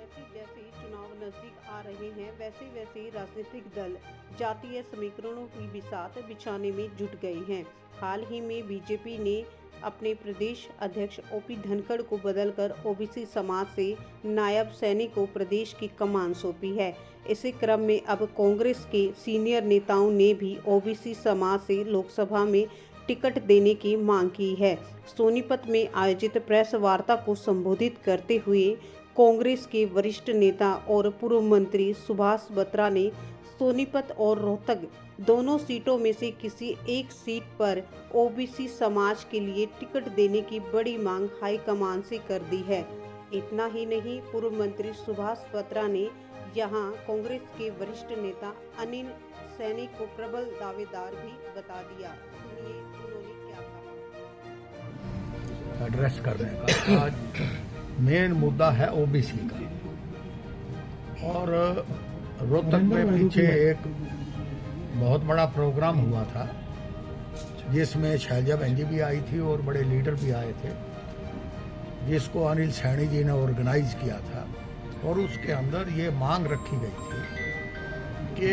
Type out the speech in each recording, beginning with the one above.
जैसे जैसे चुनाव नजदीक आ रहे हैं वैसे वैसे राजनीतिक दल जातीय समीकरणों की बिसात बिछाने में जुट गए हैं। हाल ही में बीजेपी ने अपने प्रदेश अध्यक्ष ओपी धनखड़ को बदलकर ओबीसी समाज से नायब सैनी को प्रदेश की कमान सौंपी है। इसी क्रम में अब कांग्रेस के सीनियर नेताओं ने भी ओबीसी समाज से लोकसभा में टिकट देने की मांग की है। सोनीपत में आयोजित प्रेस वार्ता को संबोधित करते हुए कांग्रेस के वरिष्ठ नेता और पूर्व मंत्री सुभाष बत्रा ने सोनीपत और रोहतक दोनों सीटों में से किसी एक सीट पर ओबीसी समाज के लिए टिकट देने की बड़ी मांग हाईकमान से कर दी है। इतना ही नहीं, पूर्व मंत्री सुभाष बत्रा ने यहां कांग्रेस के वरिष्ठ नेता अनिल सैनी को प्रबल दावेदार भी बता दिया। सुनिए उन्होंने क्या कहा। एड्रेस करने का आज मेन मुद्दा है ओबीसी का। और रोहतक में पीछे एक बहुत बड़ा प्रोग्राम हुआ था जिसमें शैलजा बहन जी भी आई थी और बड़े लीडर भी आए थे, जिसको अनिल सैनी जी ने ऑर्गेनाइज किया था। और उसके अंदर ये मांग रखी गई थी कि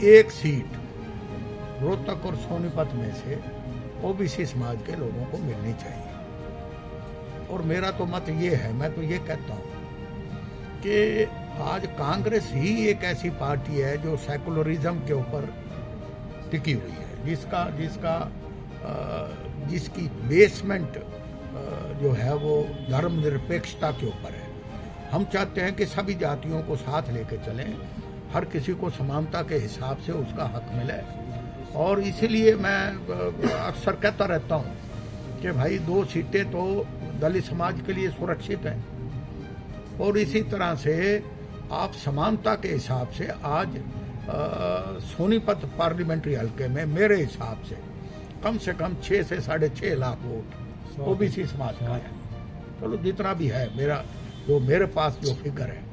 एक सीट रोहतक और सोनीपत में से ओबीसी समाज के लोगों को मिलनी चाहिए। और मेरा तो मत ये है, मैं तो ये कहता हूँ कि आज कांग्रेस ही एक ऐसी पार्टी है जो सेकुलरिज्म के ऊपर टिकी हुई है, जिसकी बेसमेंट जो है वो धर्मनिरपेक्षता के ऊपर है। हम चाहते हैं कि सभी जातियों को साथ लेके चलें, हर किसी को समानता के हिसाब से उसका हक मिले। और इसीलिए मैं अक्सर कहता रहता हूँ कि भाई 2 सीटें तो दलित समाज के लिए सुरक्षित हैं। और इसी तरह से आप समानता के हिसाब से आज सोनीपत पार्लियामेंट्री हलके में मेरे हिसाब से कम 6 से 6.5 लाख वोट ओबीसी समाज का है। चलो जितना भी है मेरे पास जो फिगर है।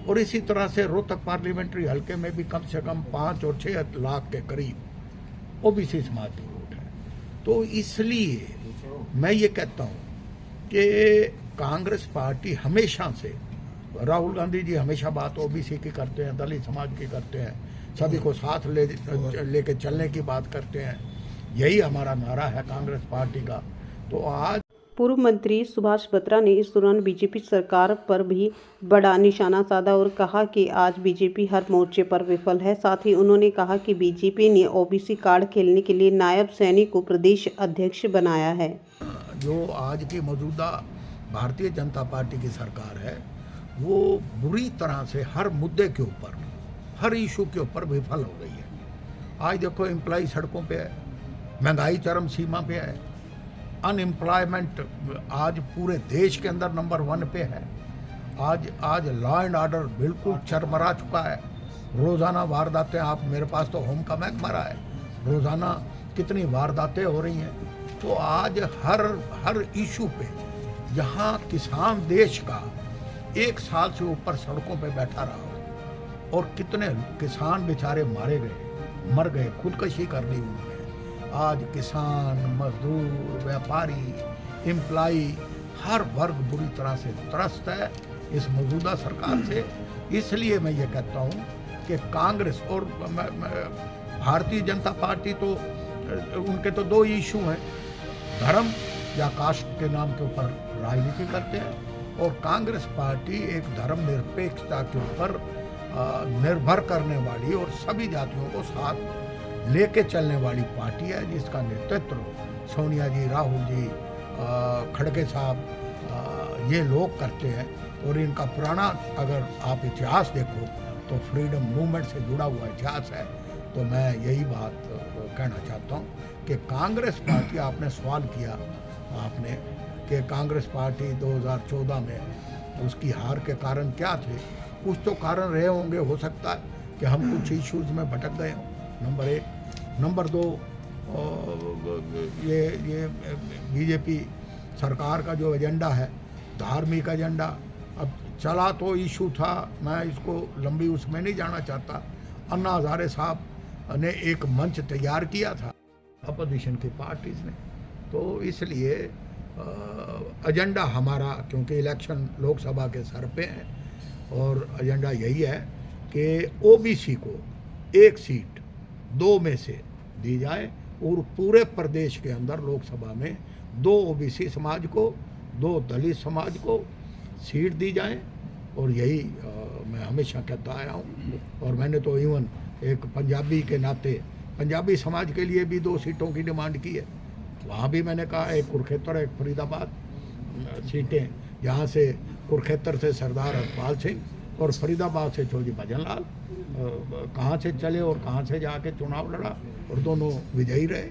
और इसी तरह से रोहतक पार्लियामेंट्री हलके में भी कम से कम 5 और 6 लाख के करीब ओबीसी समाज की वोट है। तो इसलिए मैं ये कहता हूँ कि कांग्रेस पार्टी हमेशा से, राहुल गांधी जी हमेशा बात ओबीसी की करते हैं, दलित समाज की करते हैं, सभी को साथ लेके चलने की बात करते हैं। यही हमारा नारा है कांग्रेस पार्टी का। तो आज पूर्व मंत्री सुभाष बत्रा ने इस दौरान बीजेपी सरकार पर भी बड़ा निशाना साधा और कहा कि आज बीजेपी हर मोर्चे पर विफल है। साथ ही उन्होंने कहा कि बीजेपी ने ओबीसी कार्ड खेलने के लिए नायब सैनी को प्रदेश अध्यक्ष बनाया है। जो आज की मौजूदा भारतीय जनता पार्टी की सरकार है वो बुरी तरह से हर मुद्दे के ऊपर, हर इशू के ऊपर विफल हो गई है। आज देखो एम्प्लॉय सड़कों पे है, महंगाई चरम सीमा पे है, अनएम्प्लॉयमेंट आज पूरे देश के अंदर नंबर 1 पे है। आज लॉ एंड ऑर्डर बिल्कुल चरमरा चुका है। रोज़ाना वारदातें, आप मेरे पास तो होम का महकमा रहा है, रोज़ाना कितनी वारदातें हो रही हैं। तो आज हर इशू पे जहाँ किसान देश का 1 साल से ऊपर सड़कों पे बैठा रहा और कितने किसान बेचारे मर गए, खुदकशी कर ली उन्होंने। आज किसान, मजदूर, व्यापारी, एम्प्लॉई, हर वर्ग बुरी तरह से त्रस्त है इस मौजूदा सरकार से। इसलिए मैं ये कहता हूँ कि कांग्रेस और भारतीय जनता पार्टी तो उनके तो 2 इशू हैं, धर्म या कास्ट के नाम के ऊपर राजनीति करते हैं। और कांग्रेस पार्टी एक धर्मनिरपेक्षता के ऊपर निर्भर करने वाली और सभी जातियों को साथ लेके चलने वाली पार्टी है, जिसका नेतृत्व सोनिया जी, राहुल जी, खड़गे साहब ये लोग करते हैं। और इनका पुराना अगर आप इतिहास देखो तो फ्रीडम मूवमेंट से जुड़ा हुआ इतिहास है। तो मैं यही बात कहना चाहता हूँ कि कांग्रेस पार्टी, आपने सवाल किया आपने कि कांग्रेस पार्टी 2014 में उसकी हार के कारण क्या थे। कुछ तो कारण रहे होंगे, हो सकता है कि हम कुछ इश्यूज में भटक गए हों, नंबर 1। नंबर 2, ये बीजेपी सरकार का जो एजेंडा है, धार्मिक एजेंडा, अब चला तो इशू था, मैं इसको लंबी उसमें नहीं जाना चाहता। अन्ना हजारे साहब ने एक मंच तैयार किया था अपोजिशन की पार्टीज ने। तो इसलिए एजेंडा हमारा, क्योंकि इलेक्शन लोकसभा के सर पे है, और एजेंडा यही है कि ओबीसी को एक सीट 2 में से दी जाए और पूरे प्रदेश के अंदर लोकसभा में 2 ओबीसी समाज को, 2 दलित समाज को सीट दी जाए। और यही मैं हमेशा कहता आया हूँ। और मैंने तो इवन एक पंजाबी के नाते पंजाबी समाज के लिए भी 2 सीटों की डिमांड की है। वहाँ भी मैंने कहा एक कुरुक्षेत्र एक फरीदाबाद सीटें, जहाँ से कुरुक्षेत्र से सरदार हरपाल सिंह और फरीदाबाद से चौधरी भजन लाल कहाँ से चले और कहाँ से जाके चुनाव लड़ा और दोनों विजयी रहे।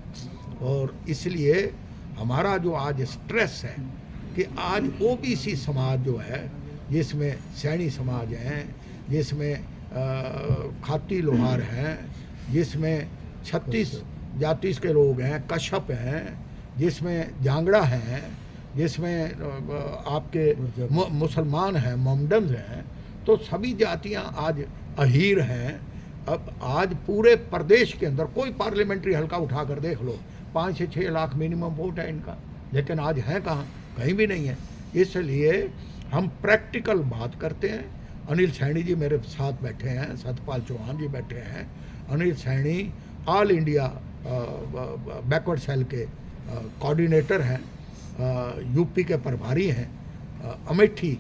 और इसलिए हमारा जो आज स्ट्रेस है कि आज ओबीसी समाज जो है, जिसमें सैनी समाज हैं, जिसमें खाती लोहार हैं, जिसमें 36 जाति के लोग हैं, कश्यप हैं, जिसमें जांगड़ा हैं, जिसमें आपके मुसलमान हैं, मोमडन्स हैं, तो सभी जातियां आज अहीर हैं। अब आज पूरे प्रदेश के अंदर कोई पार्लियामेंट्री हल्का उठा कर देख लो, 5 से 6 लाख मिनिमम वोट है इनका, लेकिन आज हैं कहाँ? कहीं भी नहीं है। इसलिए हम प्रैक्टिकल बात करते हैं। अनिल सैनी जी मेरे साथ बैठे हैं, सतपाल चौहान जी बैठे हैं। Anil Saini all India backward cell के कोऑर्डिनेटर हैं, यूपी के प्रभारी हैं, अमेठी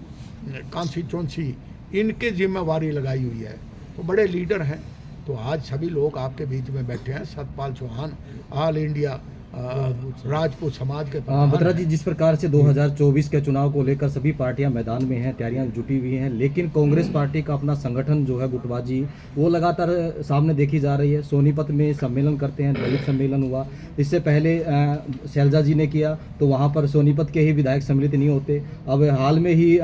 कॉन्स्टिट्यूंसी इनके जिम्मेवारी लगाई हुई है, तो बड़े लीडर हैं। तो आज सभी लोग आपके बीच में बैठे हैं। सतपाल चौहान ऑल इंडिया राजपूत समाज के बत्रा जी, जिस प्रकार से 2024 के चुनाव को लेकर सभी पार्टियां मैदान में हैं, तैयारियां जुटी हुई हैं, लेकिन कांग्रेस पार्टी का अपना संगठन जो है गुटबाजी, वो लगातार सामने देखी जा रही है। सोनीपत में सम्मेलन करते हैं, दलित सम्मेलन हुआ, इससे पहले शैलजा जी ने किया, तो वहाँ पर सोनीपत के ही विधायक सम्मिलित नहीं होते। अब हाल में ही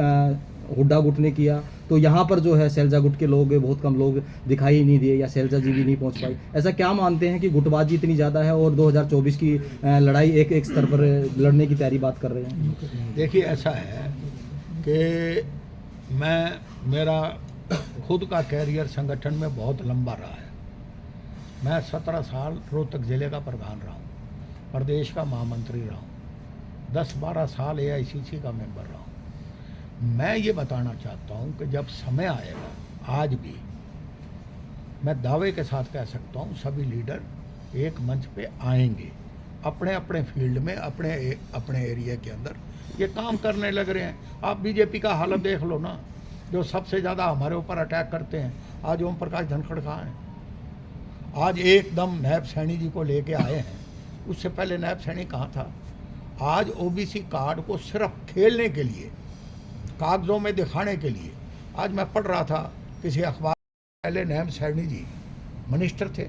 हुड्डा गुट ने किया, तो यहाँ पर जो है शैलजा गुट के लोग बहुत कम लोग दिखाई ही नहीं दिए, या शैलजा जी भी नहीं पहुँच पाई। ऐसा क्या मानते हैं कि गुटबाजी इतनी ज़्यादा है और 2024 की लड़ाई एक स्तर पर लड़ने की तैयारी बात कर रहे हैं? देखिए, ऐसा है कि मेरा खुद का कैरियर संगठन में बहुत लंबा रहा है। मैं 17 साल रोहतक ज़िले का प्रधान रहा हूँ, प्रदेश का महामंत्री रहा हूँ, 10-12 साल AICC का मेंबर रहा हूँ। मैं ये बताना चाहता हूँ कि जब समय आएगा, आज भी मैं दावे के साथ कह सकता हूँ, सभी लीडर एक मंच पे आएंगे, अपने अपने फील्ड में, अपने एरिया के अंदर ये काम करने लग रहे हैं। आप बीजेपी का हालत देख लो ना, जो सबसे ज़्यादा हमारे ऊपर अटैक करते हैं। आज ओम प्रकाश धनखड़ कहाँ हैं? आज एकदम नायब सैनी जी को लेके आए हैं, उससे पहले नायब सैनी कहाँ था? आज OBC कार्ड को सिर्फ खेलने के लिए, कागज़ों में दिखाने के लिए, आज मैं पढ़ रहा था किसी अखबार, पहले नायब सैनी जी मिनिस्टर थे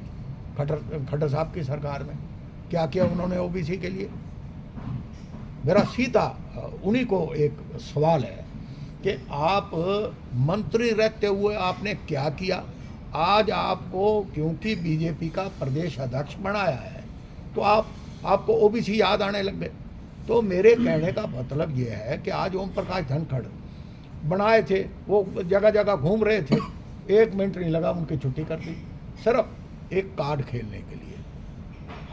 खट्टर साहब की सरकार में, क्या किया उन्होंने OBC के लिए? मेरा सीधा उन्हीं को एक सवाल है कि आप मंत्री रहते हुए आपने क्या किया? आज आपको क्योंकि बीजेपी का प्रदेश अध्यक्ष बनाया है, तो आपको OBC याद आने लग गए। तो मेरे कहने का मतलब ये है कि आज ओम प्रकाश धनखड़ बनाए थे, वो जगह जगह घूम रहे थे, 1 मिनट नहीं लगा उनकी छुट्टी कर दी, सिर्फ एक कार्ड खेलने के लिए।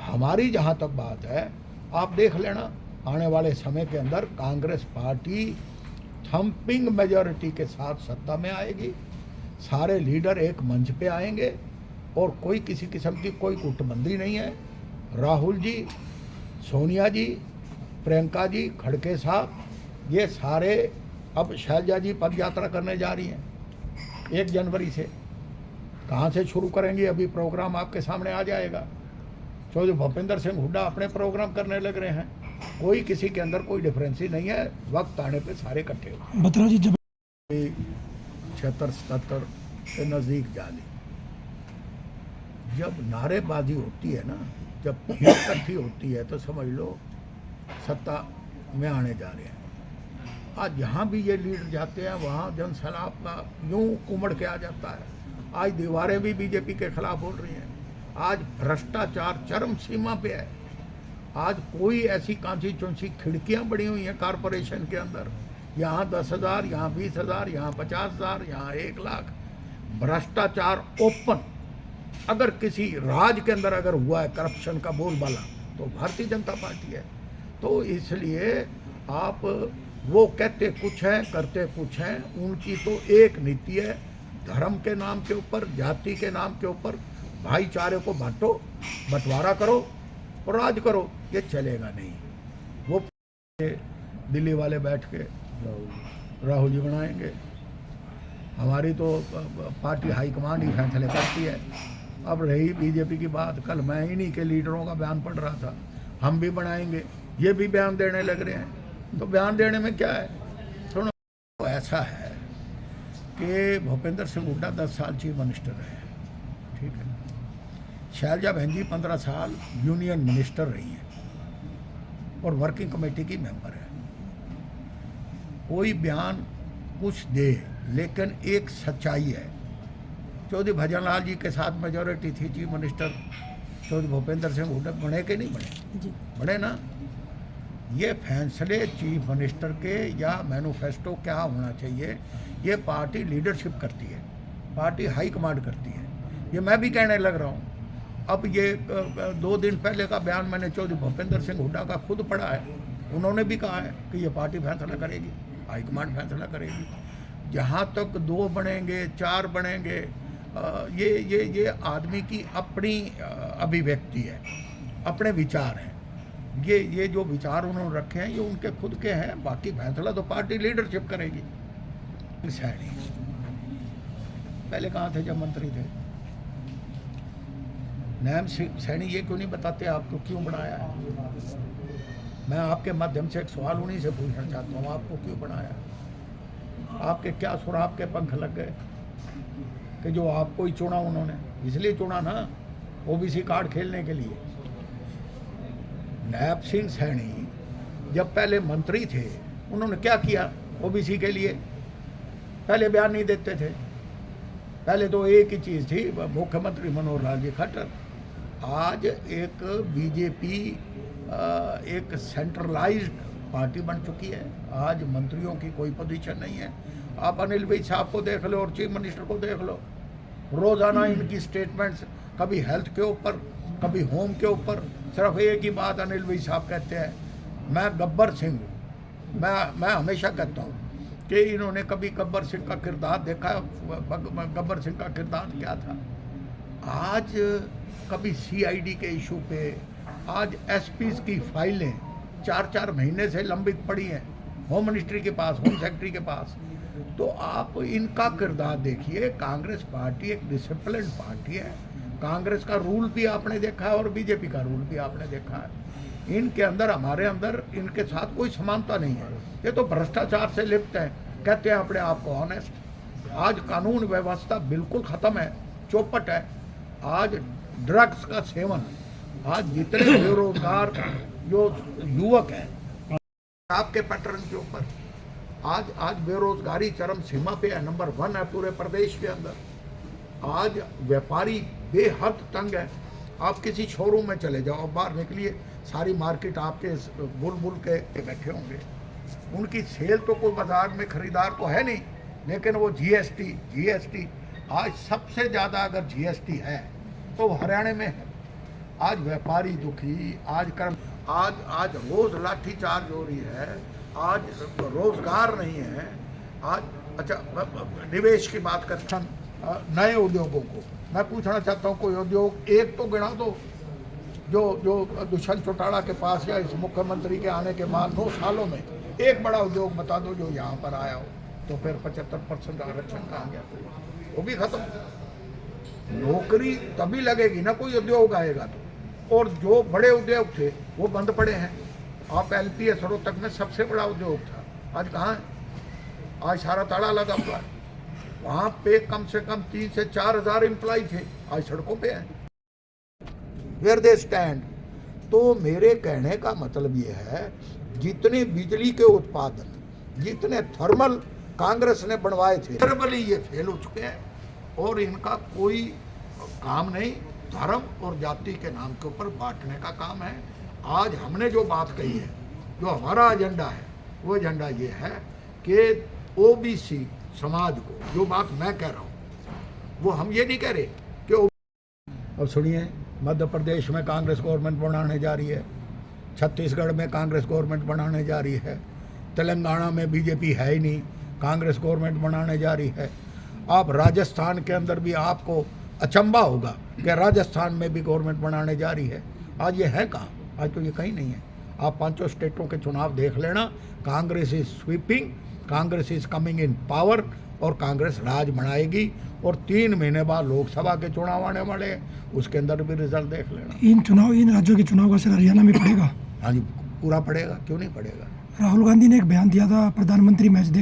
हमारी जहाँ तक बात है, आप देख लेना, आने वाले समय के अंदर कांग्रेस पार्टी थम्पिंग मेजॉरिटी के साथ सत्ता में आएगी। सारे लीडर एक मंच पे आएंगे और कोई किसी किस्म की कोई गुटबंदी नहीं है। राहुल जी, सोनिया जी, प्रियंका जी, खड़गे साहब, ये सारे अब शैलजा जी पद यात्रा करने जा रही हैं 1 जनवरी से। कहाँ से शुरू करेंगी? अभी प्रोग्राम आपके सामने आ जाएगा। चौधरी भूपेंद्र सिंह हुड्डा अपने प्रोग्राम करने लग रहे हैं। कोई किसी के अंदर कोई डिफरेंस ही नहीं है। वक्त आने पे सारे इकट्ठे हो। बत्रा जी, जब 76-77 के नज़दीक जाली, जब नारेबाजी होती है ना, जब भीड़ इकट्ठी होती है, तो समझ लो सत्ता में आने जा रहे हैं। आज जहाँ भी ये लीडर जाते हैं, वहाँ जन सैलाब का यूं उमड़ के आ जाता है। आज दीवारें भी बीजेपी के खिलाफ बोल रही हैं। आज भ्रष्टाचार चरम सीमा पे है। आज कोई ऐसी कॉन्स्टिट्यूंसी खिड़कियाँ बनी हुई हैं कारपोरेशन के अंदर, यहाँ 10,000, यहाँ 20,000, यहाँ 50,000, यहाँ 1 लाख। भ्रष्टाचार ओपन। अगर किसी राज के अंदर अगर हुआ है करप्शन का बोलबाला, तो भारतीय जनता पार्टी है। तो इसलिए आप वो कहते कुछ हैं करते कुछ हैं। उनकी तो एक नीति है, धर्म के नाम के ऊपर, जाति के नाम के ऊपर भाईचारे को बांटो, बंटवारा करो और राज करो। ये चलेगा नहीं। वो दिल्ली वाले बैठ के राहुल जी बनाएंगे। हमारी तो पार्टी हाईकमांड ही फैसले करती है। अब रही बीजेपी की बात, कल मैं इन्हीं के लीडरों का बयान पढ़ रहा था, हम भी बनाएंगे, ये भी बयान देने लग रहे हैं। तो बयान देने में क्या है? सुनो, तो ऐसा है कि भूपेंद्र सिंह हुड्डा 10 साल चीफ मिनिस्टर रहे, ठीक है। शैलजा बहन जी 15 साल यूनियन मिनिस्टर रही हैं और वर्किंग कमेटी की मेंबर है। कोई बयान कुछ दे, लेकिन एक सच्चाई है। चौधरी भजनलाल जी के साथ मेजोरिटी थी चीफ मिनिस्टर, चौधरी भूपेंद्र सिंह हुड्डा बने कि नहीं बने? बने ना। ये फैसले चीफ मिनिस्टर के या मैनिफेस्टो क्या होना चाहिए, ये पार्टी लीडरशिप करती है, पार्टी हाई कमांड करती है। ये मैं भी कहने लग रहा हूँ। अब ये 2 दिन पहले का बयान मैंने चौधरी भूपेंद्र सिंह हुड्डा का खुद पढ़ा है। उन्होंने भी कहा है कि ये पार्टी फैसला करेगी, हाई कमांड फैसला करेगी। जहाँ तक 2 बनेंगे 4 बनेंगे, ये आदमी की अपनी अभिव्यक्ति है, अपने विचार हैं। ये जो विचार उन्होंने रखे हैं ये उनके खुद के हैं, बाकी फैसला तो पार्टी लीडरशिप करेगी। सैनी पहले कहाँ थे जब मंत्री थे? नैम सैनी ये क्यों नहीं बताते आपको क्यों बनाया है? मैं आपके माध्यम से एक सवाल उन्हीं से पूछना चाहता हूँ, आपको क्यों बनाया? आपके क्या सुराग के पंख लग गए कि जो आपको ही चुना उन्होंने? इसलिए चुना ना, ओबीसी कार्ड खेलने के लिए। नैब सिंह सैनी जब पहले मंत्री थे उन्होंने क्या किया ओबीसी के लिए? पहले बयान नहीं देते थे। पहले तो एक ही चीज़ थी, मुख्यमंत्री मनोहर लाल जी खट्टर। आज एक बीजेपी एक सेंट्रलाइज्ड पार्टी बन चुकी है। आज मंत्रियों की कोई पोजीशन नहीं है। आप अनिल भाई साहब को देख लो और चीफ मिनिस्टर को देख लो, रोज़ाना इनकी स्टेटमेंट्स, कभी हेल्थ के ऊपर, कभी होम के ऊपर। सिर्फ एक ही बात अनिल भाई साहब कहते हैं, मैं गब्बर सिंह हूँ। मैं हमेशा कहता हूँ कि इन्होंने कभी गब्बर सिंह का किरदार देखा? गब्बर सिंह का किरदार क्या था? आज कभी सीआईडी के इशू पे, आज एसपीज की फाइलें 4-4 महीने से लंबित पड़ी हैं होम मिनिस्ट्री के पास, होम सेक्रेटरी के पास। तो आप इनका किरदार देखिए। कांग्रेस पार्टी एक डिसिप्लिन पार्टी है। कांग्रेस का रूल भी आपने देखा है और बीजेपी का रूल भी आपने देखा है। इनके अंदर, हमारे अंदर इनके साथ कोई समानता नहीं है। ये तो भ्रष्टाचार से लिप्त है, कहते हैं अपने आप को ऑनेस्ट। आज कानून व्यवस्था बिल्कुल ख़त्म है, चौपट है। आज ड्रग्स का सेवन, आज जितने बेरोजगार जो युवक हैं आपके पैटर्न के ऊपर, आज बेरोजगारी चरम सीमा पे है, नंबर 1 है पूरे प्रदेश के अंदर। आज व्यापारी बेहद तंग है। आप किसी शोरूम में चले जाओ, बाहर निकलिए, सारी मार्केट आपके बुल के बैठे होंगे। उनकी सेल तो कोई बाजार में खरीदार तो है नहीं, लेकिन वो जीएसटी आज सबसे ज़्यादा अगर जीएसटी है तो हरियाणा में है। आज व्यापारी दुखी, आज रोज लाठी चार्ज हो रही है, आज रोजगार नहीं है। आज अच्छा, निवेश की बात करते हैं, नए उद्योगों को मैं पूछना चाहता हूँ, कोई उद्योग एक तो गिना दो जो दुष्यंत चौटाला के पास या इस मुख्यमंत्री के आने के बाद 2 सालों में एक बड़ा उद्योग बता दो जो यहाँ पर आया हो। तो फिर 75% आरक्षण कहाँ गया? वो भी खत्म। नौकरी तभी लगेगी ना कोई उद्योग आएगा तो। और जो बड़े उद्योग थे वो बंद पड़े हैं। आप एलपीएस रोहतक में सबसे बड़ा उद्योग था, आज कहाँ है? आज सारा ताला लगा हुआ है। वहाँ पे कम से कम 3 से 4 हज़ार एम्प्लॉय थे, आज सड़कों पे हैं। Where they stand. तो मेरे कहने का मतलब ये है, जितने बिजली के उत्पादन, जितने थर्मल कांग्रेस ने बनवाए थे, थर्मली ये फेल हो चुके हैं और इनका कोई काम नहीं। धर्म और जाति के नाम के ऊपर बांटने का काम है। आज हमने जो बात कही है, जो हमारा एजेंडा है, वो एजेंडा ये है कि ओबीसी समाज को, जो बात मैं कह रहा हूँ वो हम ये नहीं कह रहे कि। अब सुनिए, मध्य प्रदेश में कांग्रेस गवर्नमेंट बनाने जा रही है, छत्तीसगढ़ में कांग्रेस गवर्नमेंट बनाने जा रही है, तेलंगाना में बीजेपी है ही नहीं, कांग्रेस गवर्नमेंट बनाने जा रही है। आप राजस्थान के अंदर भी आपको अचंभा होगा कि राजस्थान में भी गवर्नमेंट बनाने जा रही है। आज ये है कहाँ? आज तो ये कहीं नहीं है। आप पांचों स्टेटों के चुनाव देख लेना, Congress is sweeping, Congress is coming in power और कांग्रेस राज बनाएगी। और 3 महीने बाद लोकसभा के चुनाव आने वाले हैं, उसके अंदर भी रिजल्ट देख लेना। इन राज्यों के चुनाव का असर हरियाणा में पड़ेगा? हाँ जी, पूरा पड़ेगा, क्यों नहीं पड़ेगा। राहुल गांधी ने एक बयान दिया था, प्रधानमंत्री मैच देख